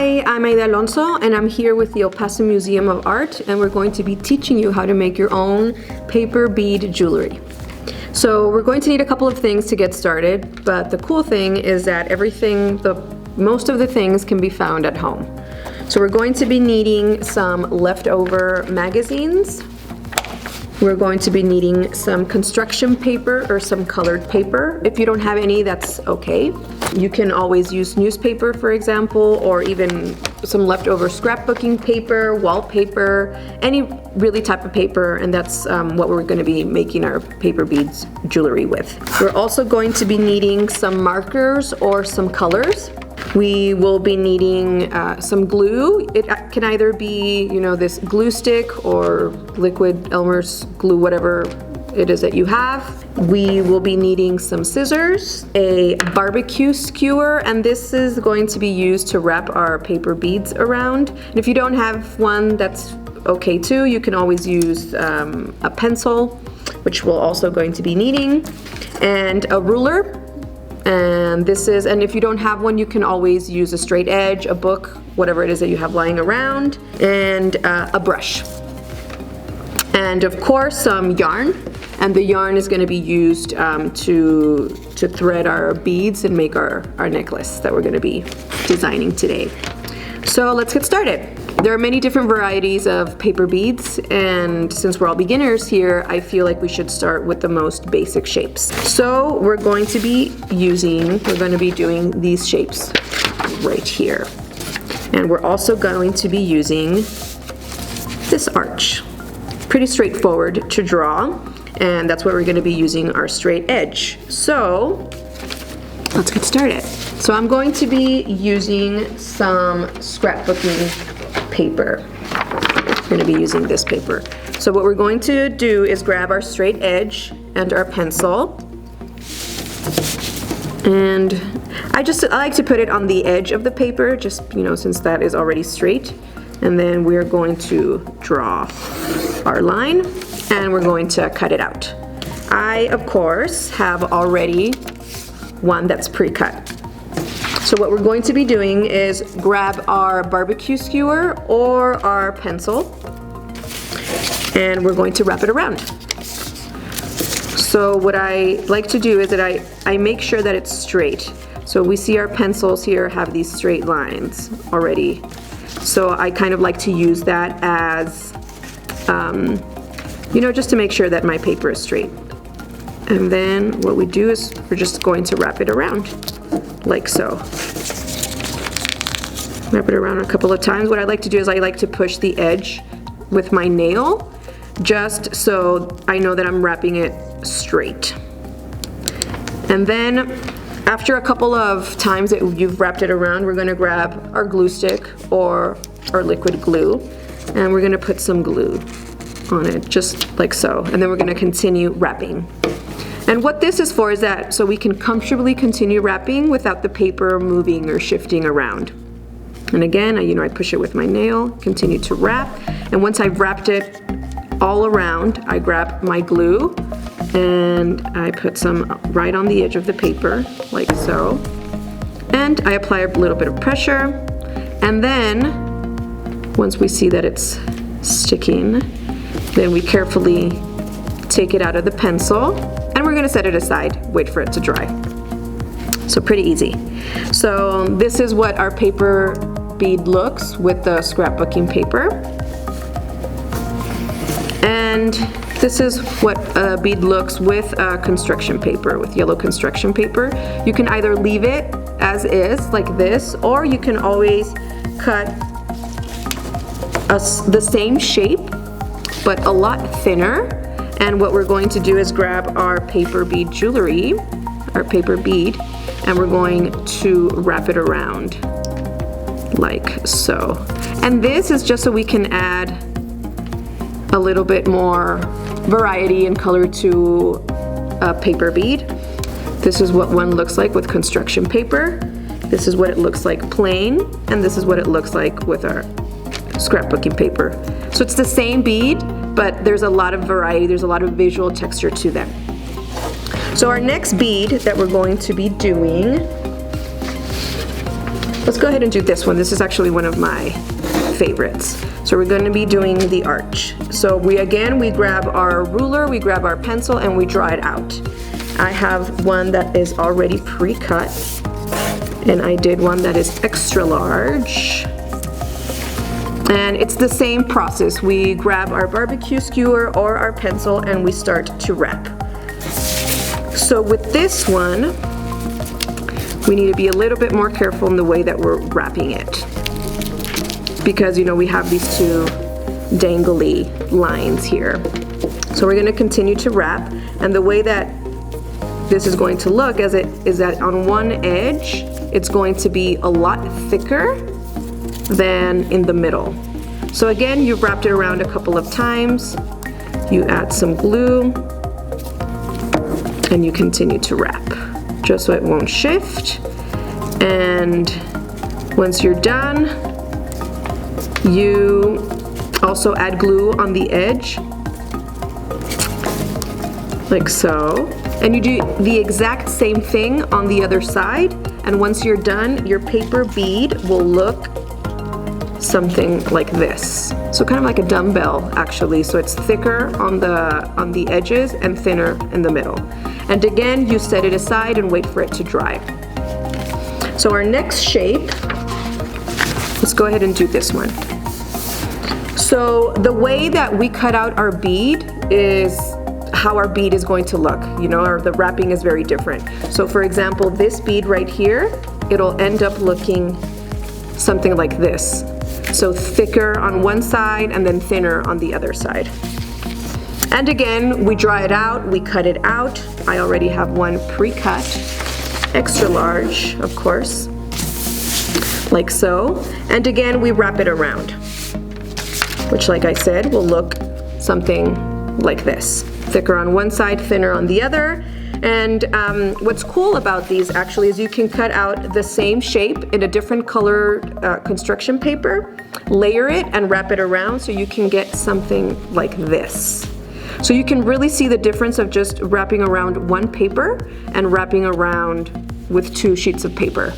Hi, I'm Haydee Alonso, and I'm here with the El Paso Museum of Art, and we're going to be teaching you how to make your own paper bead jewelry. So we're going to need a couple of things to get started, but the cool thing is that most of the things can be found at home. So we're going to be needing some leftover magazines. We're going to be needing some construction paper or some colored paper. If you don't have any, that's okay. You can always use newspaper, for example, or even some leftover scrapbooking paper, wallpaper, any really type of paper, and that's what we're going to be making our paper beads jewelry with. We're also going to be needing some markers or some colors. We will be needing some glue. It can either be, this glue stick or liquid Elmer's glue, whatever it is that you have. We will be needing some scissors, a barbecue skewer, and this is going to be used to wrap our paper beads around. And if you don't have one, that's okay too. You can always use a pencil, which we're also going to be needing, and a ruler. And if you don't have one, you can always use a straight edge, a book, whatever it is that you have lying around, and a brush. And of course, some yarn. And the yarn is going to be used to thread our beads and make our necklace that we're going to be designing today. So let's get started. There are many different varieties of paper beads, and since we're all beginners here, I feel like we should start with the most basic shapes. So we're going to be doing these shapes right here. And we're also going to be using this arch. Pretty straightforward to draw, and that's what we're going to be using our straight edge. So let's get started. So I'm going to be using some scrapbooking paper. We're going to be using this paper. So what we're going to do is grab our straight edge and our pencil, and I like to put it on the edge of the paper, just since that is already straight. And then we're going to draw our line, and we're going to cut it out. I, of course, have already one that's pre-cut. So what we're going to be doing is grab our barbecue skewer or our pencil, and we're going to wrap it around. So what I like to do is that I make sure that it's straight. So we see our pencils here have these straight lines already. So I kind of like to use that as, just to make sure that my paper is straight. And then what we do is we're just going to wrap it around, like so. Wrap it around a couple of times. What I like to do is I like to push the edge with my nail, just so I know that I'm wrapping it straight. And then after a couple of times that you've wrapped it around, we're going to grab our glue stick or our liquid glue, and we're going to put some glue on it, just like so. And then we're going to continue wrapping. And what this is for is that so we can comfortably continue wrapping without the paper moving or shifting around. And again, I push it with my nail, continue to wrap, and once I've wrapped it all around, I grab my glue and I put some right on the edge of the paper, like so. And I apply a little bit of pressure, and then once we see that it's sticking, then we carefully take it out of the pencil, and we're gonna set it aside, wait for it to dry. So pretty easy. So this is what our paper bead looks with the scrapbooking paper. And this is what a bead looks with construction paper, with yellow construction paper. You can either leave it as is, like this, or you can always cut the same shape, but a lot thinner. And what we're going to do is grab our paper bead jewelry, our paper bead, and we're going to wrap it around like so. And this is just so we can add a little bit more variety and color to a paper bead. This is what one looks like with construction paper. This is what it looks like plain, and this is what it looks like with our scrapbooking paper. So it's the same bead, but there's a lot of variety, there's a lot of visual texture to them. So our next bead that we're going to be doing Let's go ahead and do this one. This is actually one of my favorites. So we're going to be doing the arch. So we grab our ruler, we grab our pencil, and we draw it out. I have one that is already pre-cut, and I did one that is extra large. And it's the same process. We grab our barbecue skewer or our pencil and we start to wrap. So with this one, we need to be a little bit more careful in the way that we're wrapping it. Because, you know, we have these two dangly lines here. So we're gonna continue to wrap, and the way that this is going to look is that on one edge, it's going to be a lot thicker than in the middle. So again, you've wrapped it around a couple of times, you add some glue, and you continue to wrap, just so it won't shift. And once you're done, you also add glue on the edge, like so. And you do the exact same thing on the other side. And once you're done, your paper bead will look something like this. So kind of like a dumbbell, actually. So it's thicker on the edges and thinner in the middle. And again, you set it aside and wait for it to dry. So our next shape, let's go ahead and do this one. So the way that we cut out our bead is how our bead is going to look, you know, or the wrapping is very different. So for example, this bead right here, it'll end up looking something like this. So thicker on one side and then thinner on the other side. And again, we draw it out, we cut it out. I already have one pre-cut, extra large, of course, like so. And again, we wrap it around, which, like I said, will look something like this. Thicker on one side, thinner on the other. And what's cool about these actually is you can cut out the same shape in a different color construction paper, layer it and wrap it around so you can get something like this. So you can really see the difference of just wrapping around one paper and wrapping around with two sheets of paper.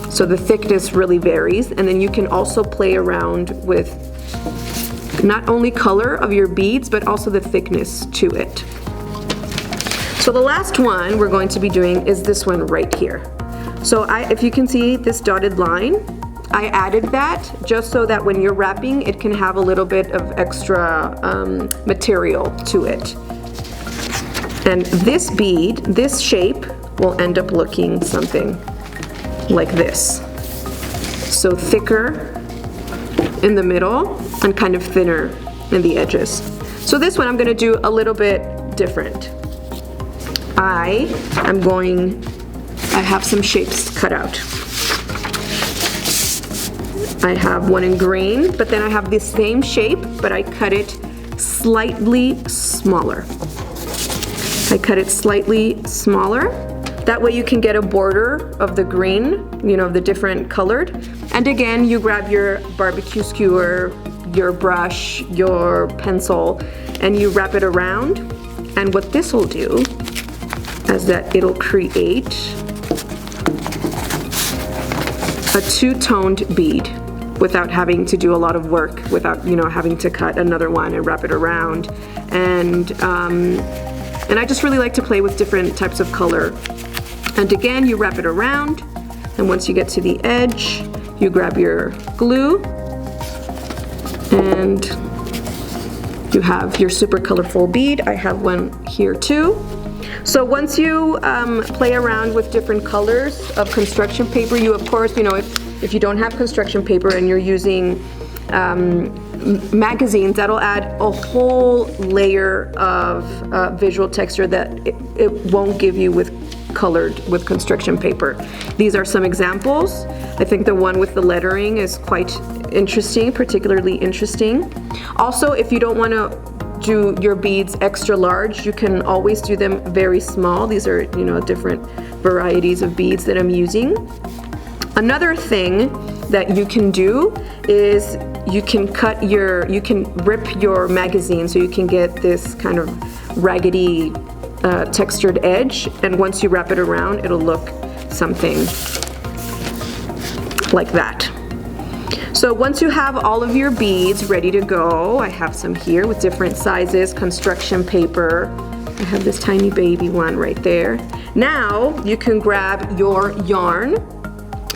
So the thickness really varies, and then you can also play around with not only color of your beads, but also the thickness to it. So the last one we're going to be doing is this one right here. So if you can see this dotted line, I added that just so that when you're wrapping, it can have a little bit of extra material to it. And this bead, this shape, will end up looking something like this. So thicker in the middle and kind of thinner in the edges. So this one I'm gonna do a little bit different. I have some shapes cut out. I have one in green, but then I have this same shape, but I cut it slightly smaller. I cut it slightly smaller. That way you can get a border of the green, you know, the different colored. And again, you grab your barbecue skewer, your brush, your pencil, and you wrap it around. And what this will do is that it'll create a two-toned bead without having to do a lot of work, without, you know, having to cut another one and wrap it around. And I just really like to play with different types of color. And again, you wrap it around, and once you get to the edge, you grab your glue, and you have your super colorful bead. I have one here too. So once you play around with different colors of construction paper, you of course, you know, if you don't have construction paper and you're using magazines, that'll add a whole layer of visual texture that it won't give you with construction paper. These are some examples. I think the one with the lettering is quite interesting, particularly interesting. Also, if you don't want to do your beads extra large, you can always do them very small. These are, you know, different varieties of beads that I'm using. Another thing that you can do is you can rip your magazine so you can get this kind of raggedy textured edge, and once you wrap it around, it'll look something like that. So once you have all of your beads ready to go, I have some here with different sizes, construction paper. I have this tiny baby one right there. Now you can grab your yarn,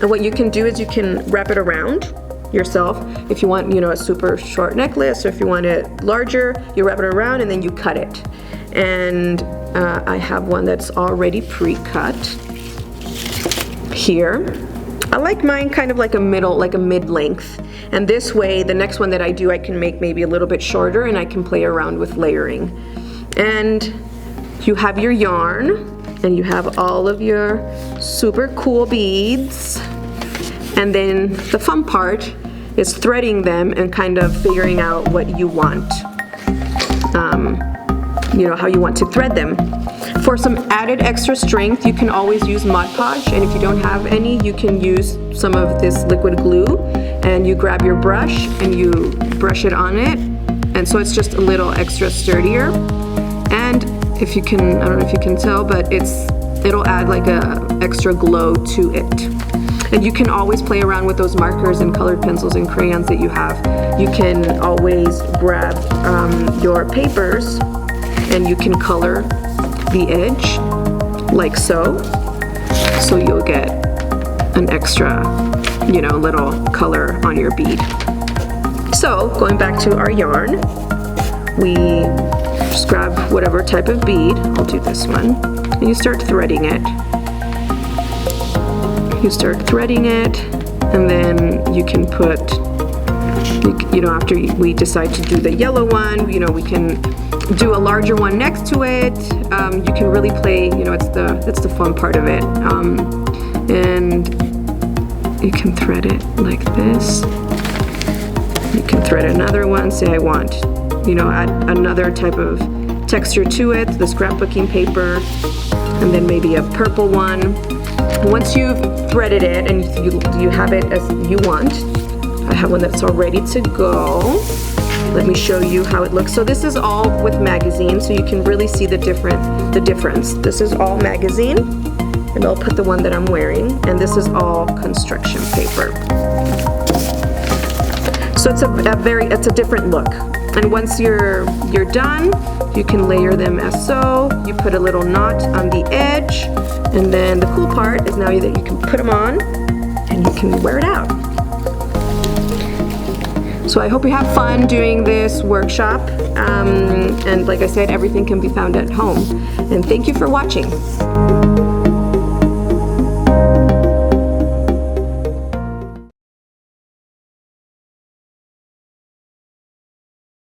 and what you can do is you can wrap it around yourself. If you want, you know, a super short necklace, or if you want it larger, you wrap it around and then you cut it. And I have one that's already pre-cut here. I like mine kind of like a mid-length. And this way, the next one that I do, I can make maybe a little bit shorter, and I can play around with layering. And you have your yarn, and you have all of your super cool beads. And then the fun part is threading them and kind of figuring out what you want. You know, how you want to thread them. For some added extra strength, you can always use Mod Podge, and if you don't have any, you can use some of this liquid glue, and you grab your brush and you brush it on it, and so it's just a little extra sturdier. And if you can, I don't know if you can tell, but it'll add like a extra glow to it. And you can always play around with those markers and colored pencils and crayons that you have. You can always grab your papers and you can color the edge like so. So you'll get an extra, you know, little color on your bead. So going back to our yarn, we just grab whatever type of bead. I'll do this one. And you start threading it. You start threading it, and then you can put, you know, after we decide to do the yellow one, you know, we can do a larger one next to it. You can really play, you know, that's the fun part of it. And you can thread it like this. You can thread another one, say I want, you know, add another type of texture to it, the scrapbooking paper, and then maybe a purple one. Once you've threaded it and you have it as you want, I have one that's all ready to go. Let me show you how it looks. So this is all with magazine, so you can really see the difference. This is all magazine, and I'll put the one that I'm wearing, and this is all construction paper. So it's a different look. And once you're done, you can layer them as so. You put a little knot on the edge, and then the cool part is now that you can put them on and you can wear it out. So I hope you have fun doing this workshop. And like I said, everything can be found at home. And thank you for watching.